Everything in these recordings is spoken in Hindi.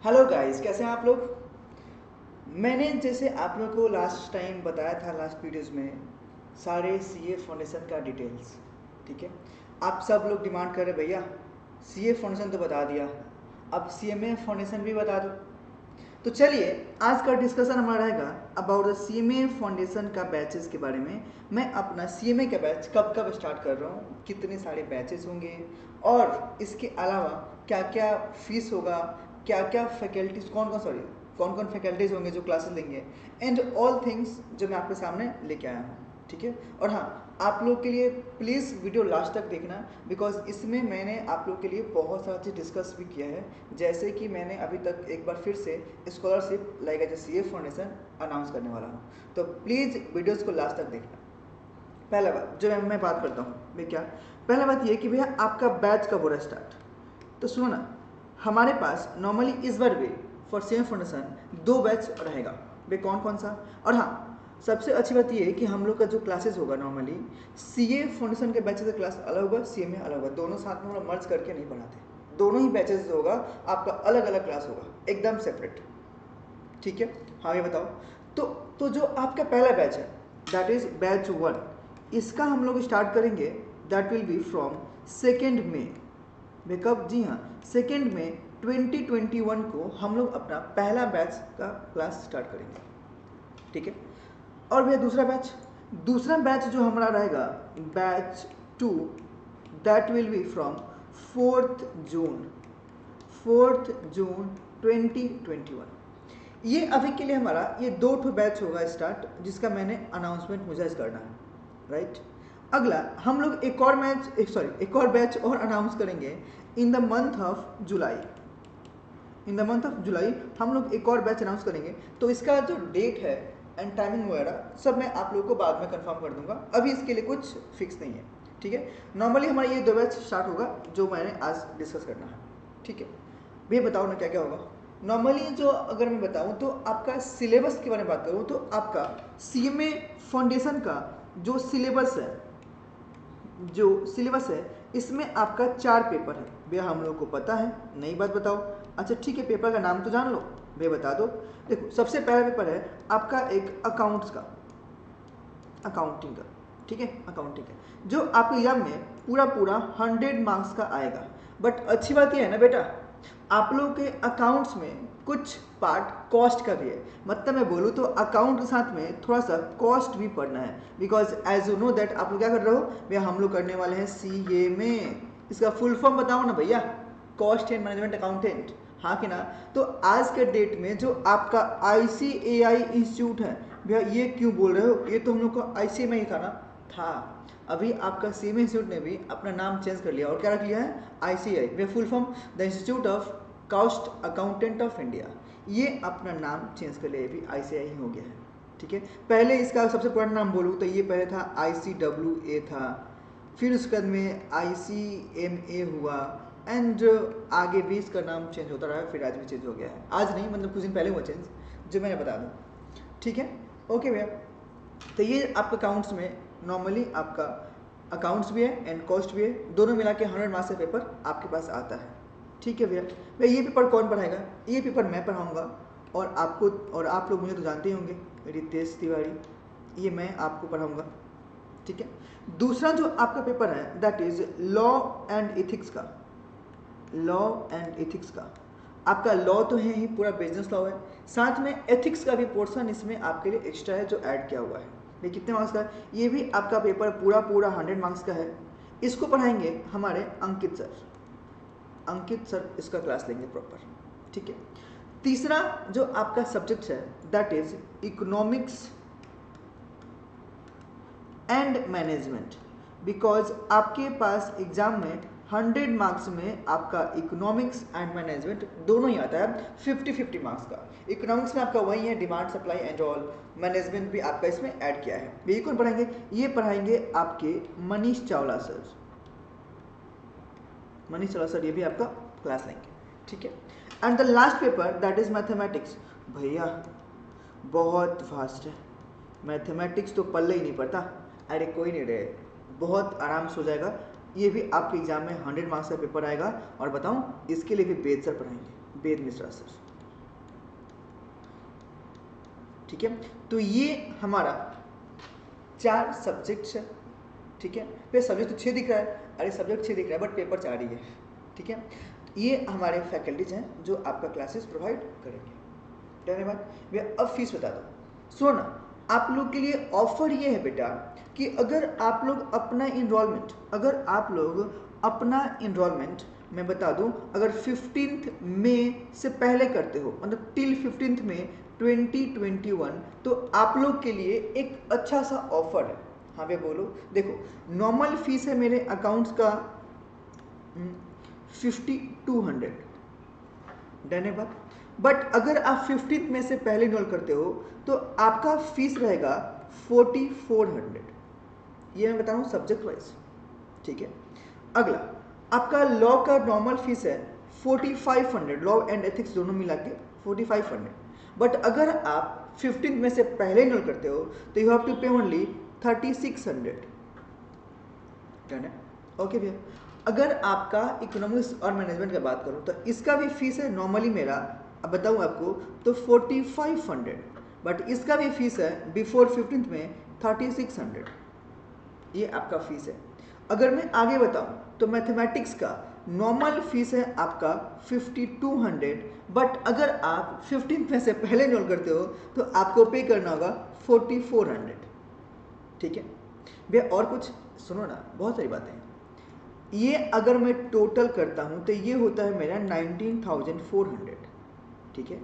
हेलो गाइस, कैसे हैं आप लोग। मैंने जैसे आप लोगों को लास्ट टाइम बताया था लास्ट वीडियोस में सारे सीए फाउंडेशन का डिटेल्स। ठीक है, आप सब लोग डिमांड कर रहे भैया सीए फाउंडेशन तो बता दिया, अब सीएमए फाउंडेशन भी बता दो। तो चलिए आज का डिस्कशन हमारा रहेगा अबाउट द सीएमए फाउंडेशन का बैचेस के बारे में। मैं अपना सीएमए का बैच कब कब स्टार्ट कर रहा हूँ, कितने सारे बैचेस होंगे और इसके अलावा क्या क्या फीस होगा, क्या क्या फैकल्टीज कौन कौन फैकल्टीज होंगे जो क्लासेस लेंगे, एंड ऑल थिंग्स जो मैं आपके सामने लेके आया हूँ। ठीक है, और हाँ, आप लोग के लिए प्लीज़ वीडियो लास्ट तक देखना, बिकॉज इसमें मैंने आप लोग के लिए बहुत सारा चीज़ डिस्कस भी किया है। जैसे कि मैंने अभी तक एक बार फिर से scholarship like as CA foundation announce करने वाला हूँ, तो प्लीज़ वीडियोज़ को लास्ट तक देखना। पहला बात जो मैं बात करता हूँ भाई, क्या पहला बात ये कि भैया आपका बैच कब हो रहा है स्टार्ट। तो सुनो ना, हमारे पास नॉर्मली इस बार भी फॉर सेम फाउंडेशन 2 बैच रहेगा भाई। कौन कौन सा, और हाँ सबसे अच्छी बात ये है कि हम लोग का जो क्लासेस होगा नॉर्मली सीए फाउंडेशन के बैचेस का क्लास अलग होगा, सीएमए अलग होगा, दोनों साथ में हम लोग मर्ज करके नहीं पढ़ाते। दोनों ही बैचेस होगा, आपका अलग अलग क्लास होगा, एकदम सेपरेट। ठीक है, हाँ ये बताओ। तो जो आपका पहला बैच है दैट इज बैच 1, इसका हम लोग स्टार्ट करेंगे, दैट विल बी फ्रॉम 2 मई। बेकअप जी हाँ, 2 मई 2021 को हम लोग अपना पहला बैच का क्लास स्टार्ट करेंगे। ठीक है, और भैया दूसरा बैच जो हमारा रहेगा batch 2, that will be from 4 जून 2021। ये अभी के लिए हमारा ये 2 बैच होगा स्टार्ट, जिसका मैंने अनाउंसमेंट मुझे करना है, राइट। अगला हम लोग एक और बैच और अनाउंस करेंगे in the month of July. हम लोग एक और बैच अनाउंस करेंगे, तो इसका जो डेट है एंड टाइमिंग वगैरह सब मैं आप लोगों को बाद में कंफर्म कर दूंगा, अभी इसके लिए कुछ फिक्स नहीं है। ठीक है, नॉर्मली हमारा ये 2 बैच स्टार्ट होगा जो मैंने आज डिस्कस करना है। ठीक है भैया, बताओ ना क्या क्या होगा। नॉर्मली जो अगर मैं बताऊं तो आपका सिलेबस के बारे में बात करूं तो आपका सीएमए फाउंडेशन का जो सिलेबस है इसमें आपका 4 पेपर है भैया, हम लोग को पता है। नई बात बताओ, अच्छा ठीक है, पेपर का नाम तो जान लो भैया, बता दो। देखो सबसे पहला पेपर है आपका एक अकाउंटिंग का। ठीक है, अकाउंटिंग का जो आपके एग्जाम में पूरा 100 मार्क्स का आएगा। बट अच्छी बात यह है ना बेटा, आप लोगों के अकाउंट्स में कुछ पार्ट कॉस्ट का भी है। मतलब मैं बोलूँ तो अकाउंट के साथ में थोड़ा सा कॉस्ट भी पड़ना है, because as you know that आप लोग क्या कर रहे हो भैया, हम लोग करने वाले हैं सीए में। इसका फुल फॉर्म बताओ ना भैया, कॉस्ट एंड मैनेजमेंट अकाउंटेंट, हाँ कि ना। तो आज के डेट में जो आपका आईसीएआई इंस्टीट्यूट है भैया, ये क्यों बोल रहे हो, ये तो हम लोग का आईसीए में ही था। अभी आपका सीएमए इंस्टीट्यूट ने भी अपना नाम चेंज कर लिया और क्या रख लिया है, ICI. Way full form the institute of cost accountant of India, ये अपना नाम चेंज कर लिया, भी आईसीआई ही हो गया है। ठीक है, पहले इसका सबसे पुराना नाम बोलूँ तो ये पहले था आईसीडब्ल्यूए था, फिर उसके बाद में आईसीएमए हुआ, एंड आगे भी इसका नाम चेंज होता रहा, फिर आज भी चेंज हो गया है। आज नहीं, मतलब कुछ दिन पहले हुआ चेंज, जो मैंने बता दूँ। ठीक है, ओके भैया। तो ये आपके अकाउंट्स में नॉर्मली आपका अकाउंट्स भी है एंड कॉस्ट भी है, दोनों मिला के 100 मार्क्स का पेपर आपके पास आता है। ठीक है भैया, ये पेपर कौन पढ़ाएगा, ये पेपर मैं पढ़ाऊँगा, और आपको, और आप लोग मुझे तो जानते ही होंगे, रितेश तिवारी, ये मैं आपको पढ़ाऊँगा। ठीक है, दूसरा जो आपका पेपर है that is law and ethics का। आपका लॉ तो है ही, पूरा बिजनेस लॉ है, साथ में एथिक्स का भी पोर्शन इसमें आपके लिए एक्स्ट्रा है जो ऐड किया हुआ है। ये कितने मार्क्स का है, ये भी आपका पेपर पूरा 100 मार्क्स का है। इसको पढ़ाएंगे हमारे अंकित सर इसका क्लास लेंगे प्रॉपर। ठीक है, तीसरा जो आपका सब्जेक्ट है that is economics and management, because आपके पास एग्जाम में 100 मार्क्स में आपका इकोनॉमिक्स एंड मैनेजमेंट दोनों ही आता है, 50-50 मार्क्स का। इकोनॉमिक्स में आपका वही है, demand supply and all, management भी आपका इसमें ऐड किया है। ये कौन पढ़ाएंगे, ये पढ़ाएंगे आपके मनीष चावला सर, ये भी आपका क्लास लेंगे। ठीक है, and the last paper that is mathematics. भैया बहुत फास्ट है, मैथमेटिक्स तो पल्ले ही नहीं पड़ता। अरे कोई नहीं रहे, बहुत आराम से हो जाएगा। ये भी आपके एग्जाम में 100 मार्क्स का पेपर आएगा, और बताऊं इसके लिए भी वेद सर पढ़ाएंगे, वेद मिश्रा सर। ठीक है। तो ये हमारा 4 सब्जेक्ट्स है, ठीक है। फिर सब्जेक्ट तो 6 दिख रहा है, अरे सब्जेक्ट 6 दिख रहा है बट पेपर 4 ही है, ठीक है। ये हमारे फैकल्टीज हैं जो आपका क्लासेस प्रोवाइड करेंगे। धन्यवाद भैया। अब फीस बता दो। सुनो ना, आप लोग के लिए ऑफर ये है बेटा कि अगर आप लोग अपना इनरोलमेंट मैं बता दूं, अगर 15 मई से पहले करते हो, मतलब टिल 15 मई 2021, तो आप लोग के लिए एक अच्छा सा ऑफर है। हाँ भैया बोलो। देखो नॉर्मल फीस है मेरे अकाउंट्स का 5200, धन्यवाद। बट अगर आप 15 में से पहले इनरोल करते हो तो आपका फीस रहेगा 4400। ये मैं बता रहा हूँ सब्जेक्ट वाइज, ठीक है। अगला आपका लॉ का नॉर्मल फीस है 4500, लॉ एंड एथिक्स दोनों मिला के 4500। बट अगर आप 15 में से पहले इनरोल करते हो तो यू हैव टू पे ओनली 3600, डन है। ओके भैया। अगर आपका इकोनॉमिक्स और मैनेजमेंट की बात करूं तो इसका भी फीस है नॉर्मली मेरा, अब बताऊं आपको, तो 4500, बट इसका भी फीस है बिफोर 15 में 3600। ये आपका फीस है। अगर मैं आगे बताऊं तो मैथमेटिक्स का नॉर्मल फीस है आपका 5200, बट अगर आप 15 में से पहले इनरोल करते हो तो आपको पे करना होगा 4400, ठीक है भैया। और कुछ सुनो ना, बहुत सारी बातें हैं। ये अगर मैं टोटल करता हूं तो ये होता है मेरा 19,400, ठीक है।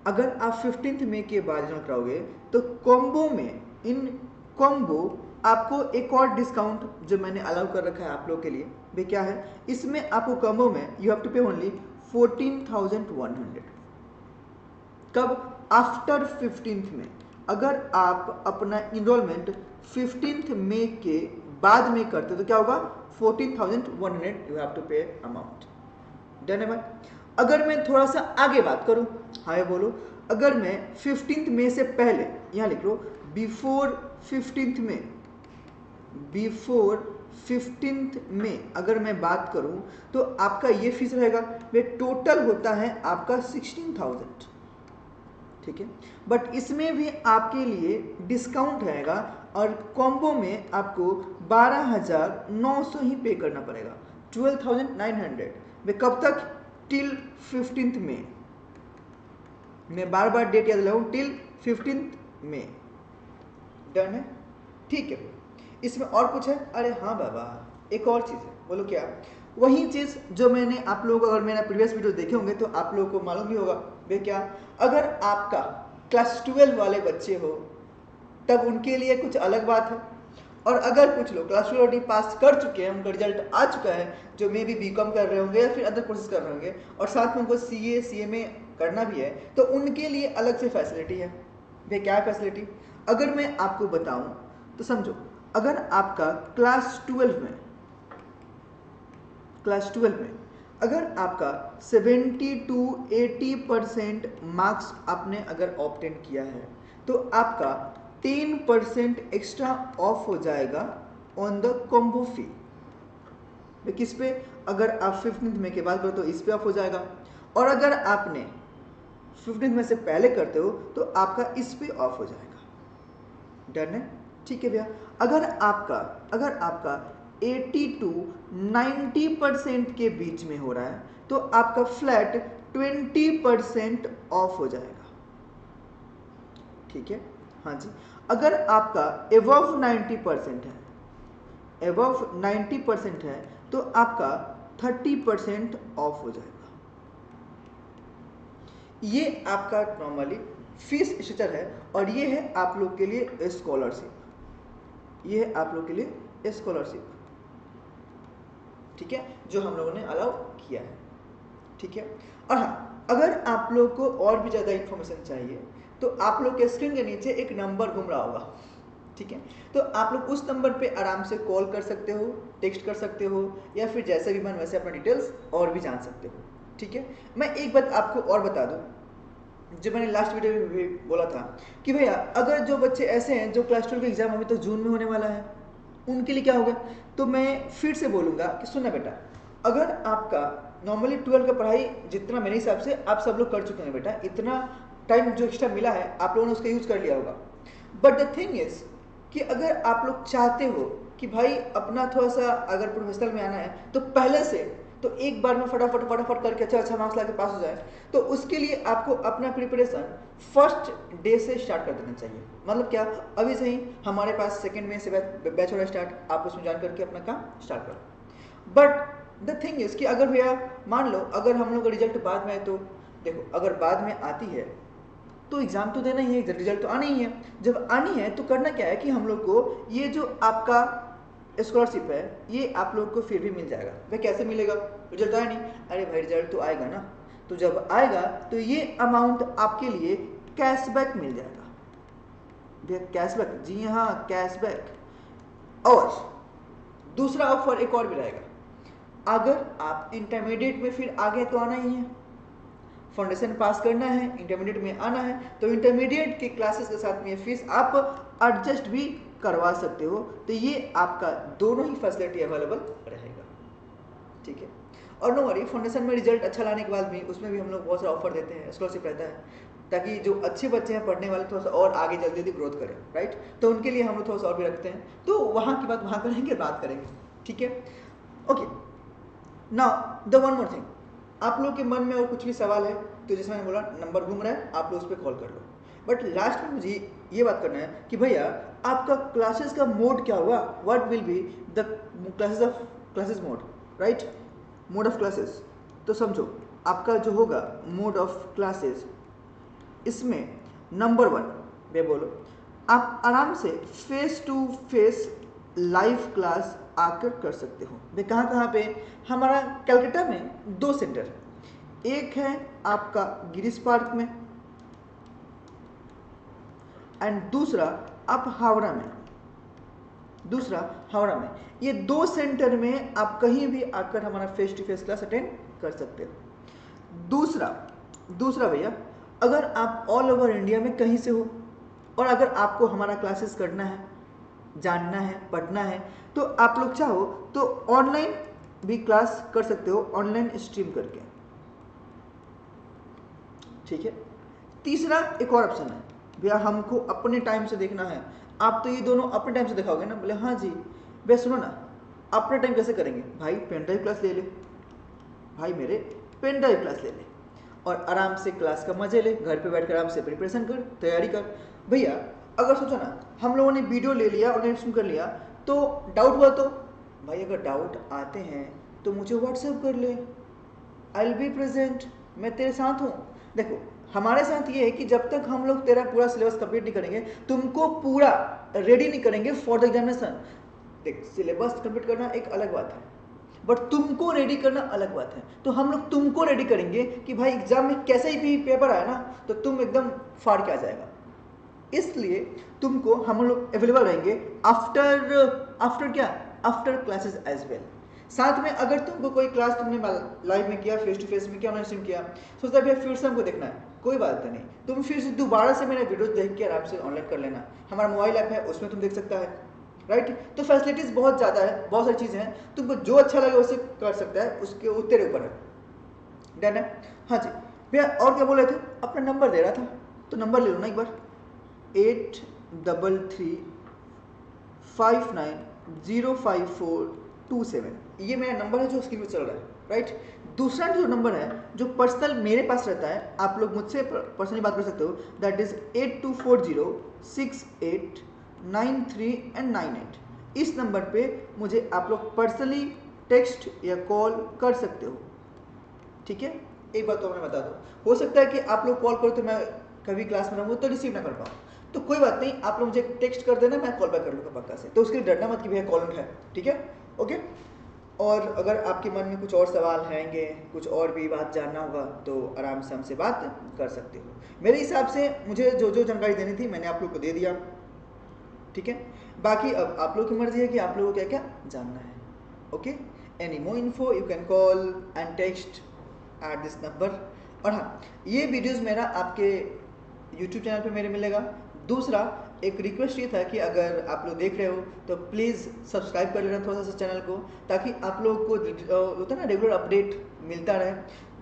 अगर आप 15 मई के बाद इनरोल कराओगे तो कॉम्बो में, इन कॉम्बो आपको एक और डिस्काउंट जो मैंने अलाउ कर रखा है आप लोग के लिए, वे क्या है, इसमें आपको कॉम्बो में यू हैव टू पे ओनली 14,100। कब? आफ्टर 15th में। अगर आप अपना इनरोलमेंट 15th मई के बाद में करते हो तो क्या होगा, 14,100 यू हैव टू पे अमाउंट, डन है भाई। अगर मैं थोड़ा सा आगे बात करूं, हाँ बोलो, अगर मैं 15th मई से पहले, यहां लिख लो बिफोर 15th मई, बिफोर 15th में अगर मैं बात करूं तो आपका ये फीस रहेगा, वे टोटल होता है आपका 16,000, ठीक है। बट इसमें भी आपके लिए डिस्काउंट रहेगा और कॉम्बो में आपको 12,900 ही पे करना पड़ेगा, 12,900। वे कब तक? टिल 15th में। मैं बार बार डेट याद दिलाऊं, टिल 15th में, डन है, ठीक है। इसमें और कुछ है? अरे हाँ बाबा, एक और चीज़ है, बोलो क्या? वही चीज़ जो मैंने आप लोगों को, अगर मेरा प्रीवियस वीडियो देखे होंगे तो आप लोगों को मालूम भी होगा, वे क्या, अगर आपका क्लास 12 वाले बच्चे हो तब उनके लिए कुछ अलग बात है, और अगर कुछ लोग क्लास 12 ऑलरेडी पास कर चुके हैं, उनका रिजल्ट आ चुका है, जो मे भी बीकॉम कर रहे होंगे या फिर अदर कोर्सेज कर रहे होंगे और साथ में उनको सीए सीएमए करना भी है, तो उनके लिए अलग से फैसिलिटी है। वे क्या फैसिलिटी? अगर मैं आपको बताऊं तो समझो, अगर आपका क्लास 12 में अगर आपका 70 to 80% मार्क्स आपने अगर ऑब्टेन किया है तो आपका 10% एक्स्ट्रा ऑफ हो जाएगा ऑन द कॉम्बो फी। किस पे? अगर आप 15th में के बाद करो तो इस पे ऑफ हो जाएगा, और अगर आपने 15th में से पहले करते हो तो आपका इस पे ऑफ हो जाएगा, डन है, ठीक है भैया। अगर आपका 80 to 90% के बीच में हो रहा है तो आपका फ्लैट 20% ऑफ हो जाएगा, ठीक है, हाँ जी। अगर आपका एबव 90% है तो आपका 30% ऑफ हो जाएगा। ये आपका नॉर्मली फीस स्ट्रक्चर है, और ये है आप लोग के लिए स्कॉलरशिप, ये है आप लोग के लिए स्कॉलरशिप, ठीक है, जो हम लोगों ने अलाउ किया है, ठीक है। और हाँ, अगर आप लोग को और भी ज़्यादा इंफॉर्मेशन चाहिए तो आप लोग के स्क्रीन के नीचे एक नंबर घूम रहा होगा, ठीक है, तो आप लोग उस नंबर पे आराम से कॉल कर सकते हो, टेक्स्ट कर सकते हो, या फिर जैसे भी मन वैसे अपना डिटेल्स और भी जान सकते हो, ठीक है। मैं एक बात आपको और बता दूं, जो मैंने लास्ट वीडियो में भी बोला था कि भैया अगर जो बच्चे ऐसे हैं जो क्लास 12 का एग्जाम अभी तो जून में होने वाला है, उनके लिए क्या होगा, तो मैं फिर से बोलूँगा कि सुनना बेटा, अगर आपका नॉर्मली 12 का पढ़ाई जितना मेरे हिसाब से आप सब लोग कर चुके हैं बेटा, इतना टाइम जो एक्स्ट्रा मिला है आप लोगों ने उसका यूज कर लिया होगा। बट द थिंग इज कि अगर आप लोग चाहते हो कि भाई अपना थोड़ा सा अगर प्रोफेशनल में आना है तो पहले से तो एक बार में फटाफट करके अच्छा मार्क्स लाके पास हो जाए, तो उसके लिए आपको अपना प्रिपरेशन फर्स्ट डे से स्टार्ट कर देना चाहिए। मतलब क्या, अभी से ही हमारे पास सेकेंड में से बैच हो रहा है स्टार्ट, आप उसमें ज्वाइन करके अपना काम स्टार्ट करो। बट द थिंग इज कि अगर भैया मान लो अगर हम लोग का रिजल्ट बाद में है, तो देखो अगर बाद में आती है तो एग्जाम तो देना ही है, रिजल्ट तो आना ही है। जब आनी है तो करना क्या है कि हम लोग को ये जो आपका स्कॉलरशिप है ये आप लोग को फिर भी मिल जाएगा। भाई कैसे मिलेगा, रिजल्ट आया नहीं, अरे भाई रिजल्ट तो आएगा ना, तो जब आएगा तो ये अमाउंट आपके लिए कैशबैक मिल जाएगा। भैया कैशबैक, जी हाँ कैशबैक। और दूसरा ऑफर एक और भी रहेगा, अगर आप इंटरमीडिएट में फिर आगे तो आना ही है, फाउंडेशन पास करना है, इंटरमीडिएट में आना है, तो इंटरमीडिएट के क्लासेस के साथ में फीस आप एडजस्ट भी करवा सकते हो। तो ये आपका दोनों ही फैसिलिटी अवेलेबल रहेगा, ठीक है। और नो वरी, फाउंडेशन में रिजल्ट अच्छा लाने के बाद भी उसमें भी हम लोग बहुत सारा ऑफर देते हैं, स्कॉलरशिप रहता है, ताकि जो अच्छे बच्चे हैं पढ़ने वाले थोड़ा सा और आगे जल्दी जल्दी ग्रोथ करें, राइट। तो उनके लिए हम लोग थोड़ा सा और भी रखते हैं, तो वहाँ की बात वहाँ करेंगे, बात करेंगे, ठीक है। Okay, now the one more thing, आप लोग के मन में और कुछ भी सवाल है तो जैसे मैंने बोला नंबर घूम रहा है, आप लोग उस पर कॉल कर लो। बट लास्ट में मुझे ये बात करना है कि भैया आपका क्लासेस का मोड क्या हुआ, what will be the classes mode, right, mode of classes. तो समझो आपका जो होगा मोड ऑफ क्लासेस, इसमें नंबर 1 वे बोलो, आप आराम से face to face live class आकर कर सकते हो। वे कहाँ पे, हमारा कलकत्ता में 2 सेंटर, एक है आपका गिरीश पार्क में एंड दूसरा हावड़ा में। ये 2 सेंटर में आप कहीं भी आकर हमारा face to face class attend कर सकते हो। दूसरा भैया, अगर आप ऑल ओवर इंडिया में कहीं से हो और अगर आपको हमारा क्लासेस करना है, जानना है, पढ़ना है, तो आप लोग चाहो तो ऑनलाइन भी क्लास कर सकते हो, ऑनलाइन स्ट्रीम करके, ठीक है। तीसरा एक और ऑप्शन है, भैया हमको अपने टाइम से देखना है, आप तो ये दोनों अपने टाइम से दिखाओगे ना, बोले हाँ जी। भैया सुनो ना, अपने टाइम कैसे करेंगे, भाई पेन ड्राइव क्लास ले ले, भाई मेरे पेन ड्राइव क्लास ले ले और आराम से क्लास का मजे ले, घर पे बैठकर आराम से प्रिपरेशन कर, तैयारी कर। भैया अगर सोचो ना, हम लोगों ने वीडियो ले लिया, ऑनलाइन स्ट्रीम कर लिया, तो डाउट हुआ तो भाई अगर डाउट आते हैं तो मुझे व्हाट्सएप कर ले, आई विल बी प्रेजेंट, मैं तेरे साथ हूँ। देखो हमारे साथ ये है कि जब तक हम लोग तेरा पूरा सिलेबस कंप्लीट नहीं करेंगे, तुमको पूरा रेडी नहीं करेंगे फॉर द एग्जामिनेशन। देख सिलेबस कंप्लीट करना एक अलग बात है, बट तुमको रेडी करना अलग बात है। तो हम लोग तुमको रेडी करेंगे कि भाई एग्जाम में कैसे ही भी पेपर आया ना तो तुम एकदम फाड़ के आ जाएगा। इसलिए तुमको हम लोग अवेलेबल रहेंगे आफ्टर क्लासेस एज वेल। साथ में अगर तुमको कोई क्लास तुमने लाइव में किया, फेस टू फेस में किया, ऑनलाइन स्ट्रीम किया, सोचता है फिर से हमको देखना है, कोई बात नहीं, तुम फिर से दोबारा से मेरा वीडियो देख के आराम से ऑनलाइन कर लेना। हमारा मोबाइल ऐप है, उसमें तुम देख सकता है, राइट। तो फैसिलिटीज बहुत ज़्यादा है, बहुत सारी चीज़ें हैं, तुमको जो अच्छा लगे उसे कर सकता है, उसके तेरे ऊपर है। डन है, हाँ जी भैया। और क्या बोल रहे थे, अपना नंबर दे रहा था तो नंबर ले लो ना एक बार, 8335905427, ये मेरा नंबर है जो स्क्रीन पे चल रहा है, राइट। दूसरा जो नंबर है जो पर्सनल मेरे पास रहता है, आप लोग मुझसे पर्सनली बात कर सकते हो, दैट इज 8240689398। इस नंबर पे मुझे आप लोग पर्सनली टेक्स्ट या कॉल कर सकते हो, ठीक है। एक बात तो मैं बता दूं, हो सकता है कि आप लोग कॉल करो तो मैं कभी क्लास में रहूँगा तो रिसीव ना कर पाऊँ, तो कोई बात नहीं, आप लोग मुझे टेक्स्ट कर देना, मैं कॉल बैक कर लूँगा पक्का से। तो उसके लिए डरना मत कि भैया कॉल उठाए, ठीक है, ओके। और अगर आपके मन में कुछ और सवाल रहेंगे, कुछ और भी बात जानना होगा, तो आराम से हमसे बात कर सकते हो। मेरे हिसाब से मुझे जो जो जानकारी देनी थी मैंने आप लोग को दे दिया, ठीक है। बाकी अब आप लोग की मर्जी है कि आप लोगों को क्या क्या जानना है, okay. Any more info you can call and text at this number. और हाँ, ये वीडियोज़ मेरा आपके यूट्यूब चैनल पे मेरे मिलेगा। दूसरा एक रिक्वेस्ट ये था कि अगर आप लोग देख रहे हो तो प्लीज़ सब्सक्राइब कर लेना थोड़ा सा चैनल को, ताकि आप लोगों को होता है ना रेगुलर अपडेट मिलता रहे।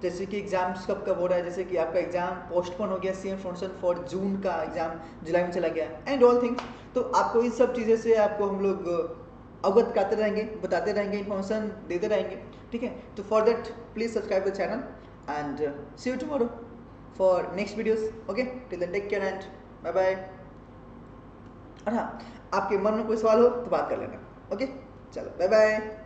जैसे कि एग्जाम्स कब कब हो रहा है, जैसे कि आपका एग्जाम पोस्टपोन हो गया सीएम फाउंडेशन फॉर जून का एग्जाम जुलाई में चला गया एंड ऑल थिंग्स। तो आपको इस सब चीज़ें से आपको हम लोग अवगत कराते रहेंगे, बताते रहेंगे, इन्फॉर्मेशन देते रहेंगे, ठीक है। तो for that please subscribe the channel and see you tomorrow for next videos. Okay, till then take care and bye bye. और हाँ, आपके मन में कोई सवाल हो तो बात कर लेना। ओके, चलो बाय बाय।